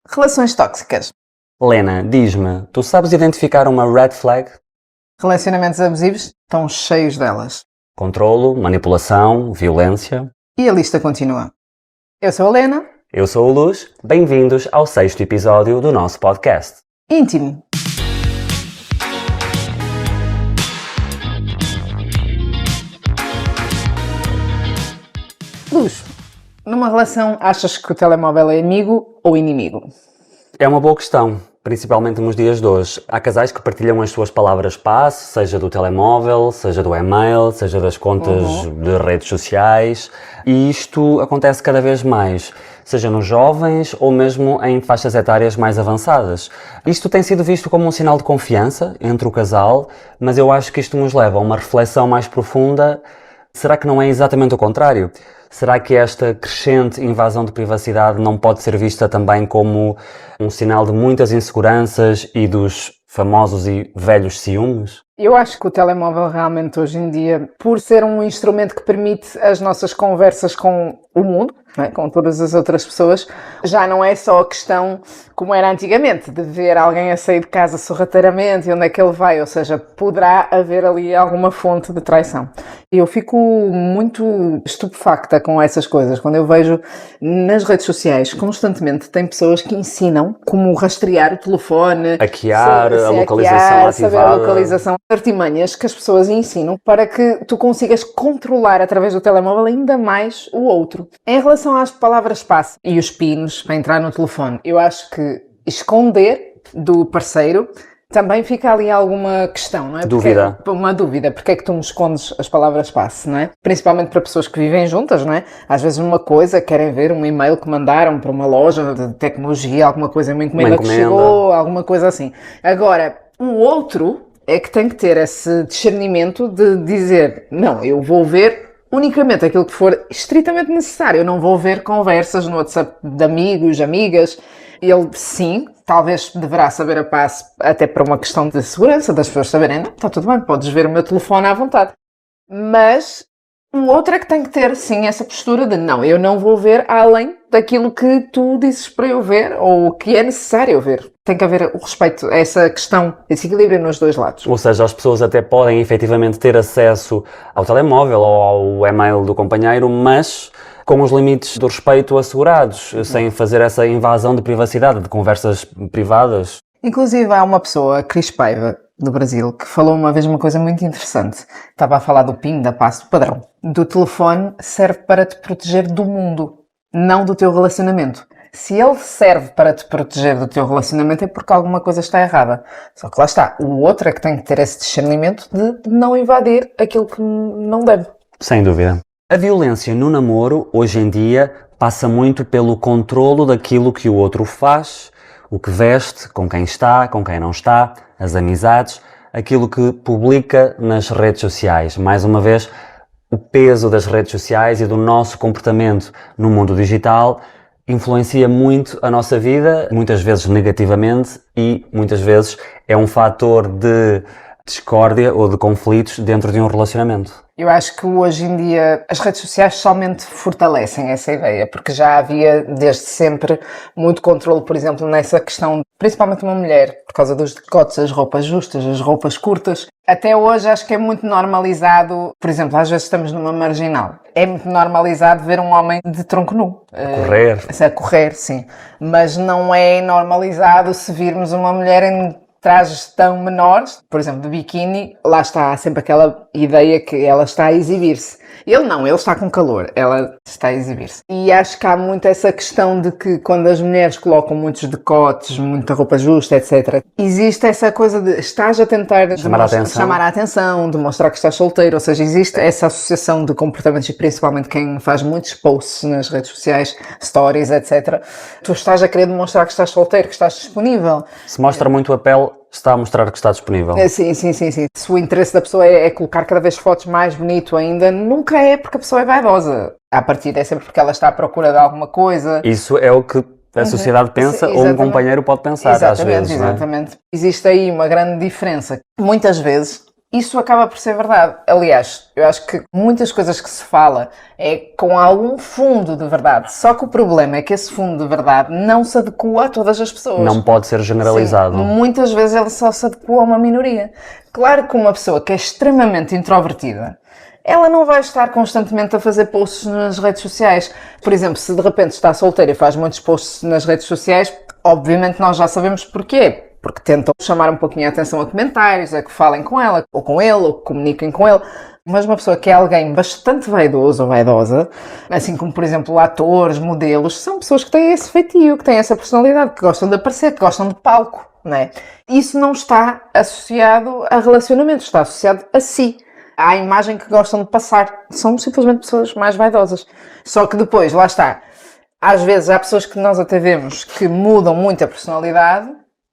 Relações tóxicas. Lena, diz-me, tu sabes identificar uma red flag? Relacionamentos abusivos estão cheios delas. Controlo, manipulação, violência. E a lista continua. Eu sou a Lena. Eu sou o Luz. Bem-vindos ao 6º episódio do nosso podcast. Íntimo. Luz, numa relação achas que o telemóvel é amigo ou inimigo? É uma boa questão, principalmente nos dias de hoje. Há casais que partilham as suas palavras-passe, seja do telemóvel, seja do e-mail, seja das contas de redes sociais, e isto acontece cada vez mais, seja nos jovens ou mesmo em faixas etárias mais avançadas. Isto tem sido visto como um sinal de confiança entre o casal, mas eu acho que isto nos leva a uma reflexão mais profunda. Será que não é exatamente o contrário? Será que esta crescente invasão de privacidade não pode ser vista também como um sinal de muitas inseguranças e dos famosos e velhos ciúmes? Eu acho que o telemóvel realmente hoje em dia, por ser um instrumento que permite as nossas conversas com o mundo, não é? Com todas as outras pessoas, já não é só a questão como era antigamente, de ver alguém a sair de casa sorrateiramente e onde é que ele vai, ou seja, poderá haver ali alguma fonte de traição. Eu fico muito estupefacta com essas coisas, quando eu vejo nas redes sociais, constantemente tem pessoas que ensinam como rastrear o telefone, Hackear, a localização ativada. Saber a localização, artimanhas que as pessoas ensinam para que tu consigas controlar através do telemóvel ainda mais o outro. Em relação às palavras-passe e os pinos para entrar no telefone, eu acho que esconder do parceiro também fica ali alguma questão, não é? Dúvida. Uma dúvida. Porque é que tu me escondes as palavras-passe, não é? Principalmente para pessoas que vivem juntas, não é? Às vezes uma coisa, querem ver um e-mail que mandaram para uma loja de tecnologia, alguma coisa, uma encomenda que chegou, alguma coisa assim. Agora, o outro é que tem que ter esse discernimento de dizer, não, eu vou ver unicamente aquilo que for estritamente necessário. Eu não vou ver conversas no WhatsApp de amigos, amigas. Ele, sim, talvez deverá saber a passe até para uma questão de segurança, das pessoas saberem, não, está tudo bem, podes ver o meu telefone à vontade. Mas o outro é que tem que ter, sim, essa postura de, não, eu não vou ver além daquilo que tu dizes para eu ver, ou que é necessário eu ver. Tem que haver o respeito a essa questão, esse equilíbrio nos dois lados. Ou seja, as pessoas até podem efetivamente ter acesso ao telemóvel ou ao e-mail do companheiro, mas com os limites do respeito assegurados, sem fazer essa invasão de privacidade, de conversas privadas. Inclusive há uma pessoa, Cris Paiva, do Brasil, que falou uma vez uma coisa muito interessante. Estava a falar do PIN, da passe, do padrão. Do telefone serve para te proteger do mundo, não do teu relacionamento. Se ele serve para te proteger do teu relacionamento é porque alguma coisa está errada. Só que lá está, o outro é que tem que ter esse discernimento de não invadir aquilo que não deve. Sem dúvida. A violência no namoro, hoje em dia, passa muito pelo controlo daquilo que o outro faz, o que veste, com quem está, com quem não está, as amizades, aquilo que publica nas redes sociais. Mais uma vez, o peso das redes sociais e do nosso comportamento no mundo digital influencia muito a nossa vida, muitas vezes negativamente, e muitas vezes é um fator de discórdia ou de conflitos dentro de um relacionamento. Eu acho que hoje em dia as redes sociais somente fortalecem essa ideia, porque já havia desde sempre muito controle, por exemplo, nessa questão, principalmente uma mulher, por causa dos decotes, as roupas justas, as roupas curtas. Até hoje acho que é muito normalizado, por exemplo, às vezes estamos numa marginal, é muito normalizado ver um homem de tronco nu. A correr, sim. Mas não é normalizado se virmos uma mulher em trajes tão menores, por exemplo, de biquíni, lá está sempre aquela ideia que ela está a exibir-se. Ele não, ele está com calor, ela está a exibir-se. E acho que há muito essa questão de que quando as mulheres colocam muitos decotes, muita roupa justa, etc., existe essa coisa de estás a tentar chamar a atenção, demonstrar que estás solteiro, ou seja, existe essa associação de comportamentos e principalmente quem faz muitos posts nas redes sociais, stories, etc., tu estás a querer demonstrar que estás solteiro, que estás disponível. Se mostra muito a pele, está a mostrar que está disponível. Sim. Se o interesse da pessoa é colocar cada vez fotos mais bonito ainda, nunca é porque a pessoa é vaidosa. À partida é sempre porque ela está à procura de alguma coisa. Isso é o que a sociedade pensa, ou um companheiro pode pensar, às vezes. Exatamente. Existe aí uma grande diferença. Muitas vezes isso acaba por ser verdade. Aliás, eu acho que muitas coisas que se fala é com algum fundo de verdade. Só que o problema é que esse fundo de verdade não se adequa a todas as pessoas. Não pode ser generalizado. Sim, muitas vezes ele só se adequa a uma minoria. Claro que uma pessoa que é extremamente introvertida, ela não vai estar constantemente a fazer posts nas redes sociais. Por exemplo, se de repente está solteira e faz muitos posts nas redes sociais, obviamente nós já sabemos porquê. Porque tentam chamar um pouquinho a atenção a comentários, a que falem com ela, ou com ele, ou que comuniquem com ele. Mas uma pessoa que é alguém bastante vaidoso ou vaidosa, assim como, por exemplo, atores, modelos, são pessoas que têm esse feitio, que têm essa personalidade, que gostam de aparecer, que gostam de palco, não é? Isso não está associado a relacionamentos, está associado a si, à imagem que gostam de passar. São simplesmente pessoas mais vaidosas. Só que depois, lá está, às vezes há pessoas que nós até vemos que mudam muito a personalidade,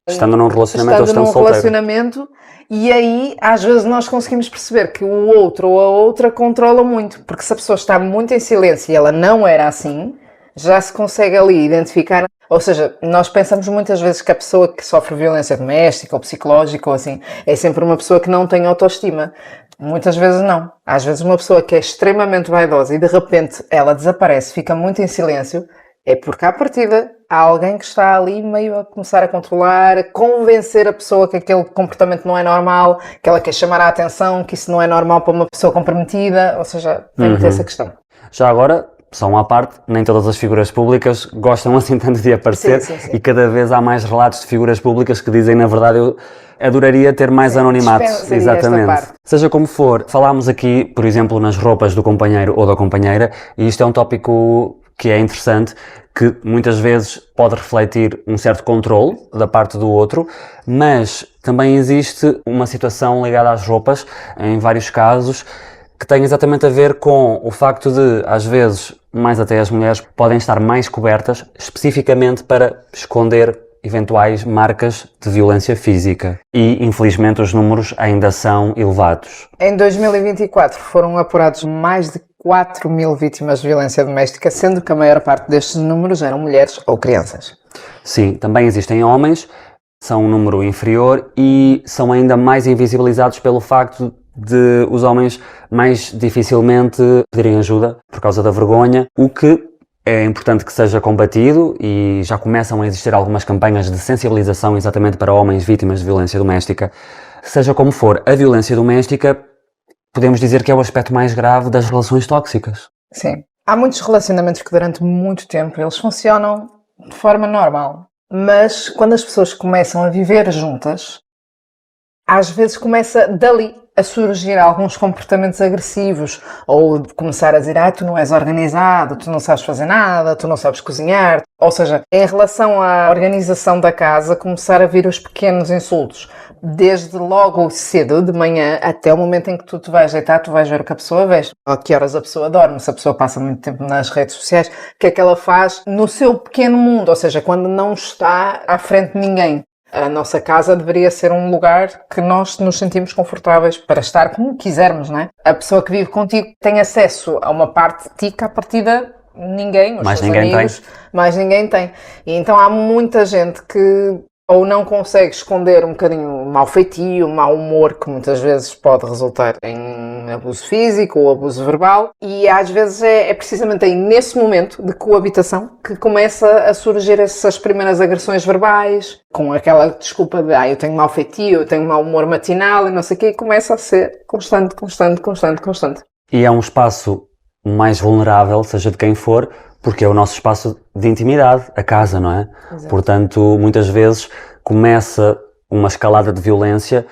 estando num relacionamento ou estando solteiro. E aí, às vezes, nós conseguimos perceber que o outro ou a outra controla muito. Porque se a pessoa está muito em silêncio e ela não era assim, já se consegue ali identificar. Ou seja, nós pensamos muitas vezes que a pessoa que sofre violência doméstica ou psicológica ou assim, é sempre uma pessoa que não tem autoestima. Muitas vezes não. Às vezes uma pessoa que é extremamente vaidosa e de repente ela desaparece, fica muito em silêncio, é porque à partida há alguém que está ali meio a começar a controlar, a convencer a pessoa que aquele comportamento não é normal, que ela quer chamar a atenção, que isso não é normal para uma pessoa comprometida, ou seja, tem muito essa questão. Já agora, só uma parte, nem todas as figuras públicas gostam assim tanto de aparecer, sim. E cada vez há mais relatos de figuras públicas que dizem, na verdade, eu adoraria ter mais anonimatos. Exatamente. Seja como for, falámos aqui, por exemplo, nas roupas do companheiro ou da companheira, e isto é um tópico que é interessante, que muitas vezes pode refletir um certo controle da parte do outro, mas também existe uma situação ligada às roupas, em vários casos, que tem exatamente a ver com o facto de, às vezes, mais até as mulheres, podem estar mais cobertas, especificamente para esconder eventuais marcas de violência física. E, infelizmente, os números ainda são elevados. Em 2024 foram apurados mais de 4.000 vítimas de violência doméstica, sendo que a maior parte destes números eram mulheres ou crianças. Sim, também existem homens, são um número inferior e são ainda mais invisibilizados pelo facto de os homens mais dificilmente pedirem ajuda por causa da vergonha, o que é importante que seja combatido e já começam a existir algumas campanhas de sensibilização exatamente para homens vítimas de violência doméstica. Seja como for, a violência doméstica podemos dizer que é o aspecto mais grave das relações tóxicas. Sim. Há muitos relacionamentos que durante muito tempo eles funcionam de forma normal, mas quando as pessoas começam a viver juntas, às vezes começa dali a surgir alguns comportamentos agressivos, ou começar a dizer, tu não és organizado, tu não sabes fazer nada, tu não sabes cozinhar. Ou seja, em relação à organização da casa, começar a vir os pequenos insultos. Desde logo cedo, de manhã, até o momento em que tu te vais deitar, tu vais ver o que a pessoa veste, a que horas a pessoa dorme, se a pessoa passa muito tempo nas redes sociais, o que é que ela faz no seu pequeno mundo, ou seja, quando não está à frente de ninguém. A nossa casa deveria ser um lugar que nós nos sentimos confortáveis para estar como quisermos, não é? A pessoa que vive contigo tem acesso a uma parte de ti que, à partida, ninguém, os seus amigos, mais ninguém tem. E então há muita gente que ou não consegue esconder um bocadinho o mau feitio, o mau humor, que muitas vezes pode resultar em abuso físico ou abuso verbal, e às vezes é precisamente aí, nesse momento de coabitação, que começa a surgir essas primeiras agressões verbais, com aquela desculpa de eu tenho mau feitio, eu tenho mau humor matinal e não sei o quê, e começa a ser constante. E é um espaço mais vulnerável, seja de quem for, porque é o nosso espaço de intimidade, a casa, não é? Exato. Portanto, muitas vezes começa uma escalada de violência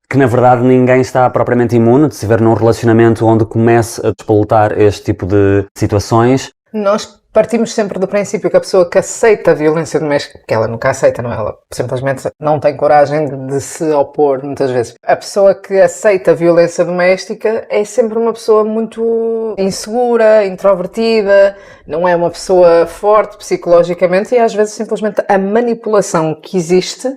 que, na verdade, ninguém está propriamente imune de se ver num relacionamento onde comece a despoletar este tipo de situações. Nós partimos sempre do princípio que a pessoa que aceita a violência doméstica, que ela nunca aceita, não é? Ela simplesmente não tem coragem de se opor muitas vezes. A pessoa que aceita a violência doméstica é sempre uma pessoa muito insegura, introvertida, não é uma pessoa forte psicologicamente e às vezes simplesmente a manipulação que existe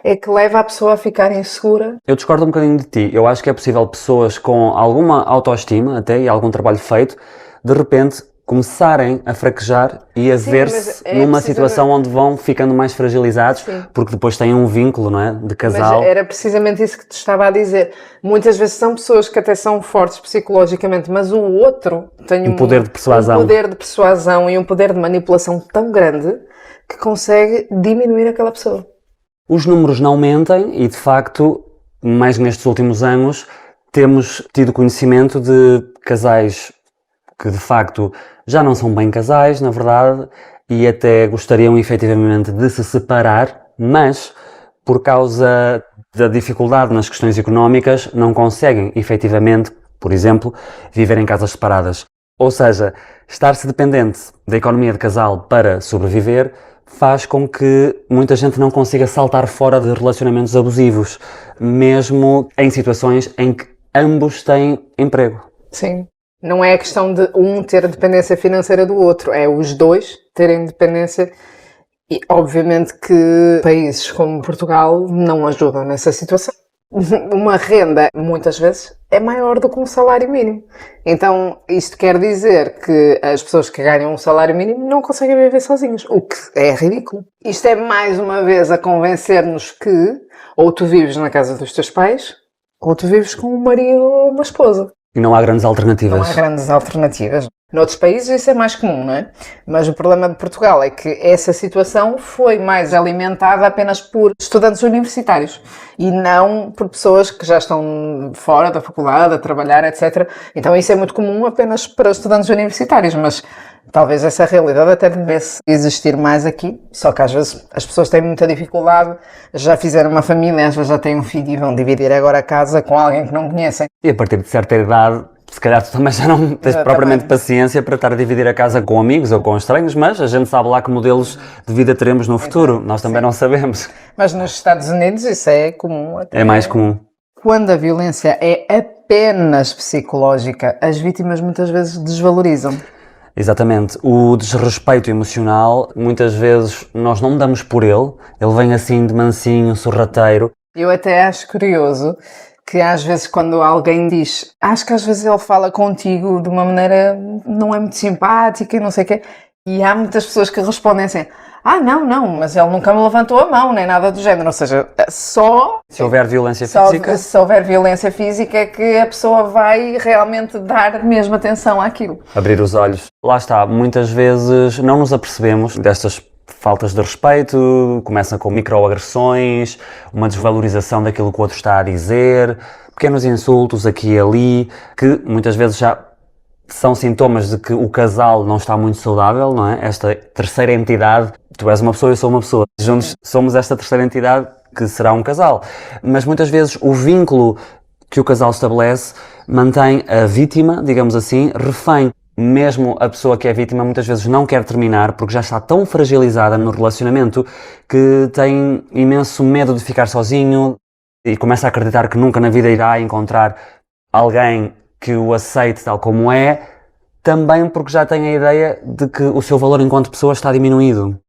é que leva a pessoa a ficar insegura. Eu discordo um bocadinho de ti. Eu acho que é possível pessoas com alguma autoestima até e algum trabalho feito, de repente começarem a fraquejar e a ver-se numa situação onde vão ficando mais fragilizados, porque depois têm um vínculo, não é, de casal. Mas era precisamente isso que te estava a dizer. Muitas vezes são pessoas que até são fortes psicologicamente, mas o outro tem um poder de persuasão. Um poder de persuasão e um poder de manipulação tão grande que consegue diminuir aquela pessoa. Os números não mentem e, de facto, mais nestes últimos anos, temos tido conhecimento de casais que, de facto, já não são bem casais, na verdade, e até gostariam efetivamente de se separar, mas, por causa da dificuldade nas questões económicas, não conseguem efetivamente, por exemplo, viver em casas separadas. Ou seja, estar-se dependente da economia de casal para sobreviver faz com que muita gente não consiga saltar fora de relacionamentos abusivos, mesmo em situações em que ambos têm emprego. Sim. Não é a questão de um ter a dependência financeira do outro, é os dois terem dependência e obviamente que países como Portugal não ajudam nessa situação. Uma renda, muitas vezes, é maior do que um salário mínimo. Então, isto quer dizer que as pessoas que ganham um salário mínimo não conseguem viver sozinhas, o que é ridículo. Isto é mais uma vez a convencer-nos que ou tu vives na casa dos teus pais ou tu vives com um marido ou uma esposa. E não há grandes alternativas. Não há grandes alternativas. Noutros países isso é mais comum, não é? Mas o problema de Portugal é que essa situação foi mais alimentada apenas por estudantes universitários e não por pessoas que já estão fora da faculdade, a trabalhar, etc. Então isso é muito comum apenas para estudantes universitários, mas talvez essa realidade até devesse existir mais aqui, só que às vezes as pessoas têm muita dificuldade, já fizeram uma família, às vezes já têm um filho e vão dividir agora a casa com alguém que não conhecem. E a partir de certa idade, se calhar tu também já não tens propriamente paciência para estar a dividir a casa com amigos ou com estranhos, mas a gente sabe lá que modelos de vida teremos no futuro, nós também não sabemos. Mas nos Estados Unidos isso é comum. Até. É mais comum. Quando a violência é apenas psicológica, as vítimas muitas vezes desvalorizam. Exatamente. O desrespeito emocional, muitas vezes nós não damos por ele vem assim de mansinho, sorrateiro. Eu até acho curioso que às vezes quando alguém diz, acho que às vezes ele fala contigo de uma maneira não é muito simpática e não sei o quê, e há muitas pessoas que respondem assim, não, mas ele nunca me levantou a mão, nem nada do género, ou seja, só... Se houver violência física... Se houver violência física é que a pessoa vai realmente dar mesmo atenção àquilo. Abrir os olhos. Lá está, muitas vezes não nos apercebemos destas faltas de respeito, começam com microagressões, uma desvalorização daquilo que o outro está a dizer, pequenos insultos aqui e ali, que muitas vezes já são sintomas de que o casal não está muito saudável, não é? Esta terceira entidade, tu és uma pessoa, eu sou uma pessoa, juntos somos esta terceira entidade que será um casal. Mas muitas vezes o vínculo que o casal estabelece mantém a vítima, digamos assim, refém. Mesmo a pessoa que é vítima muitas vezes não quer terminar porque já está tão fragilizada no relacionamento que tem imenso medo de ficar sozinho e começa a acreditar que nunca na vida irá encontrar alguém que o aceite tal como é, também porque já tem a ideia de que o seu valor enquanto pessoa está diminuído.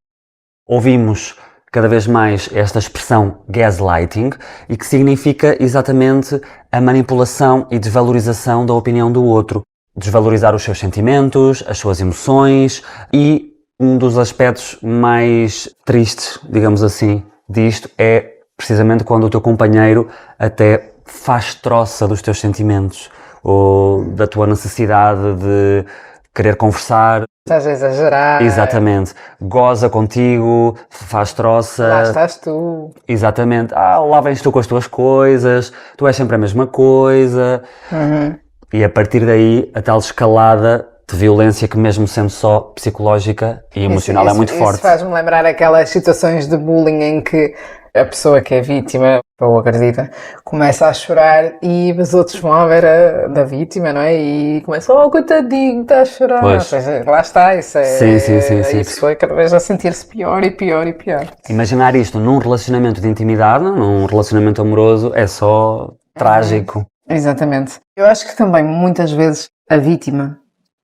Ouvimos cada vez mais esta expressão gaslighting e que significa exatamente a manipulação e desvalorização da opinião do outro. Desvalorizar os seus sentimentos, as suas emoções e um dos aspectos mais tristes, digamos assim, disto é precisamente quando o teu companheiro até faz troça dos teus sentimentos ou da tua necessidade de querer conversar. Estás a exagerar. Exatamente. Goza contigo, faz troça. Lá estás tu. Exatamente. Lá vens tu com as tuas coisas, tu és sempre a mesma coisa. Uhum. E a partir daí, a tal escalada de violência que mesmo sendo só psicológica e emocional é muito forte. Isso faz-me lembrar aquelas situações de bullying em que a pessoa que é vítima ou agredida começa a chorar e os outros vão à beira da vítima, não é? E começam, coitadinho, está a chorar. Pois. Lá está, isso é... Sim. A pessoa cada vez a sentir-se pior e pior e pior. Imaginar isto num relacionamento de intimidade, num relacionamento amoroso, é só trágico. Exatamente. Eu acho que também muitas vezes a vítima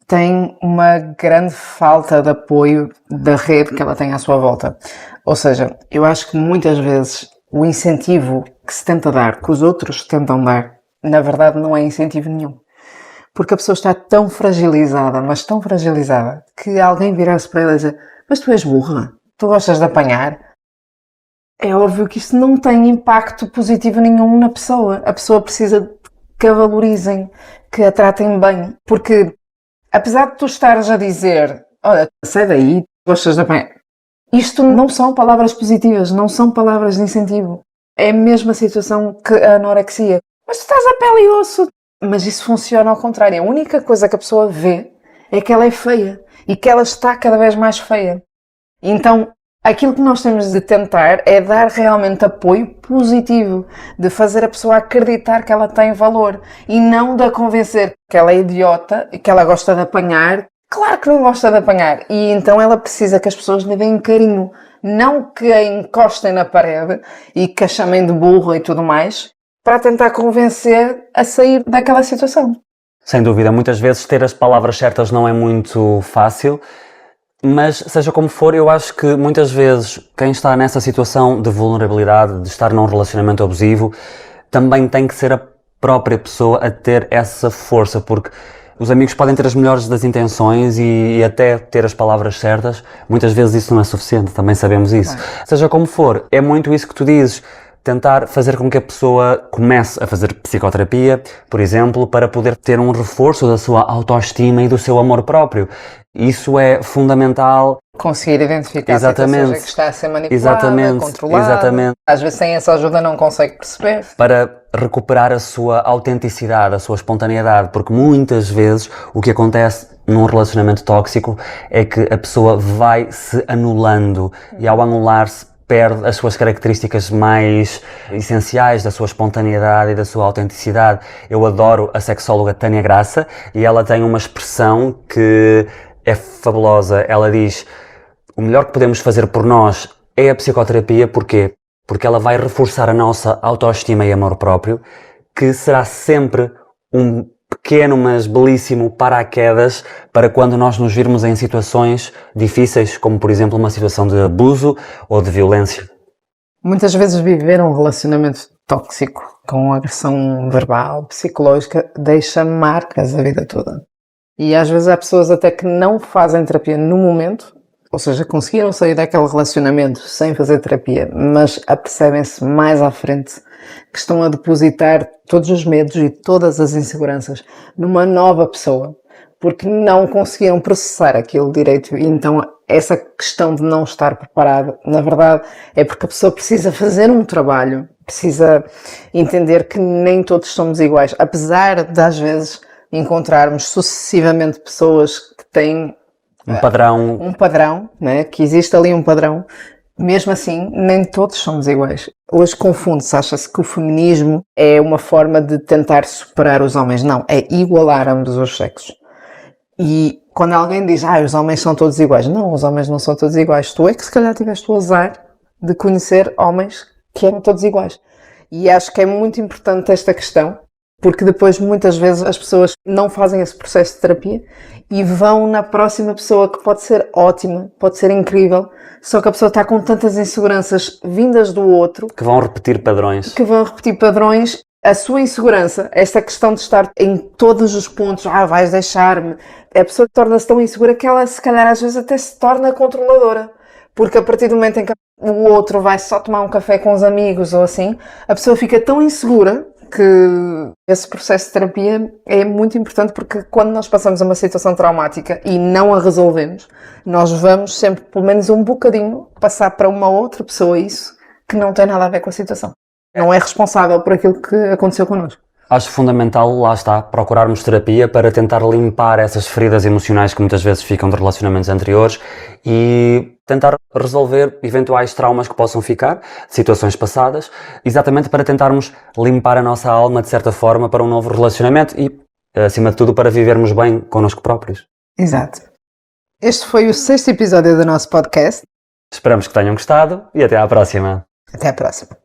tem uma grande falta de apoio da rede que ela tem à sua volta. Ou seja, eu acho que muitas vezes o incentivo que se tenta dar, que os outros tentam dar, na verdade não é incentivo nenhum. Porque a pessoa está tão fragilizada, mas tão fragilizada, que alguém virar-se para ela e dizer: mas tu és burra, tu gostas de apanhar. É óbvio que isto não tem impacto positivo nenhum na pessoa. A pessoa precisa que a valorizem, que a tratem bem. Porque, apesar de tu estares a dizer: olha, sai daí, gostas de apanhar, isto não são palavras positivas, não são palavras de incentivo. É a mesma situação que a anorexia. Mas tu estás a pele e osso. Mas isso funciona ao contrário. A única coisa que a pessoa vê é que ela é feia e que ela está cada vez mais feia. Então, aquilo que nós temos de tentar é dar realmente apoio positivo, de fazer a pessoa acreditar que ela tem valor e não de a convencer que ela é idiota e que ela gosta de apanhar. Claro que não gosta de apanhar, e então ela precisa que as pessoas lhe deem carinho, não que a encostem na parede e que a chamem de burro e tudo mais, para tentar convencer a sair daquela situação. Sem dúvida, muitas vezes ter as palavras certas não é muito fácil, mas seja como for, eu acho que muitas vezes quem está nessa situação de vulnerabilidade, de estar num relacionamento abusivo, também tem que ser a própria pessoa a ter essa força, porque os amigos podem ter as melhores das intenções e até ter as palavras certas, muitas vezes isso não é suficiente, também sabemos isso. Seja como for, é muito isso que tu dizes. Tentar fazer com que a pessoa comece a fazer psicoterapia, por exemplo, para poder ter um reforço da sua autoestima e do seu amor próprio. Isso é fundamental. Conseguir identificar a situação que está a ser manipulada, controlada. Exatamente. Às vezes sem essa ajuda não consegue perceber. Para recuperar a sua autenticidade, a sua espontaneidade, porque muitas vezes o que acontece num relacionamento tóxico é que a pessoa vai se anulando e ao anular-se perde as suas características mais essenciais da sua espontaneidade e da sua autenticidade. Eu adoro a sexóloga Tânia Graça e ela tem uma expressão que é fabulosa. Ela diz: o melhor que podemos fazer por nós é a psicoterapia. Porquê? Porque ela vai reforçar a nossa autoestima e amor próprio, que será sempre um pequeno, mas belíssimo paraquedas para quando nós nos virmos em situações difíceis, como por exemplo uma situação de abuso ou de violência. Muitas vezes viver um relacionamento tóxico com agressão verbal, psicológica, deixa marcas a vida toda. E às vezes há pessoas até que não fazem terapia no momento, ou seja, conseguiram sair daquele relacionamento sem fazer terapia, mas apercebem-se mais à frente que estão a depositar todos os medos e todas as inseguranças numa nova pessoa, porque não conseguiram processar aquilo direito. E então essa questão de não estar preparado, na verdade, é porque a pessoa precisa fazer um trabalho, precisa entender que nem todos somos iguais, apesar de às vezes encontrarmos sucessivamente pessoas que têm um padrão, né? Que existe ali um padrão. Mesmo assim, nem todos somos iguais. Hoje confunde-se, acha-se que o feminismo é uma forma de tentar superar os homens. Não, é igualar ambos os sexos. E quando alguém diz: os homens são todos iguais. Não, os homens não são todos iguais. Tu é que se calhar tiveste o azar de conhecer homens que eram todos iguais. E acho que é muito importante esta questão, porque depois muitas vezes as pessoas não fazem esse processo de terapia e vão na próxima pessoa que pode ser ótima, pode ser incrível, só que a pessoa está com tantas inseguranças vindas do outro que vão repetir padrões. A sua insegurança, esta questão de estar em todos os pontos, vais deixar-me, a pessoa torna-se tão insegura que ela se calhar às vezes até se torna controladora. Porque a partir do momento em que o outro vai só tomar um café com os amigos ou assim, a pessoa fica tão insegura que esse processo de terapia é muito importante, porque quando nós passamos a uma situação traumática e não a resolvemos, nós vamos sempre, pelo menos um bocadinho, passar para uma outra pessoa isso que não tem nada a ver com a situação. Não é responsável por aquilo que aconteceu connosco. Acho fundamental, lá está, procurarmos terapia para tentar limpar essas feridas emocionais que muitas vezes ficam de relacionamentos anteriores e tentar resolver eventuais traumas que possam ficar, situações passadas, exatamente para tentarmos limpar a nossa alma de certa forma para um novo relacionamento e, acima de tudo, para vivermos bem connosco próprios. Exato. Este foi o 6º episódio do nosso podcast. Esperamos que tenham gostado e até à próxima. Até à próxima.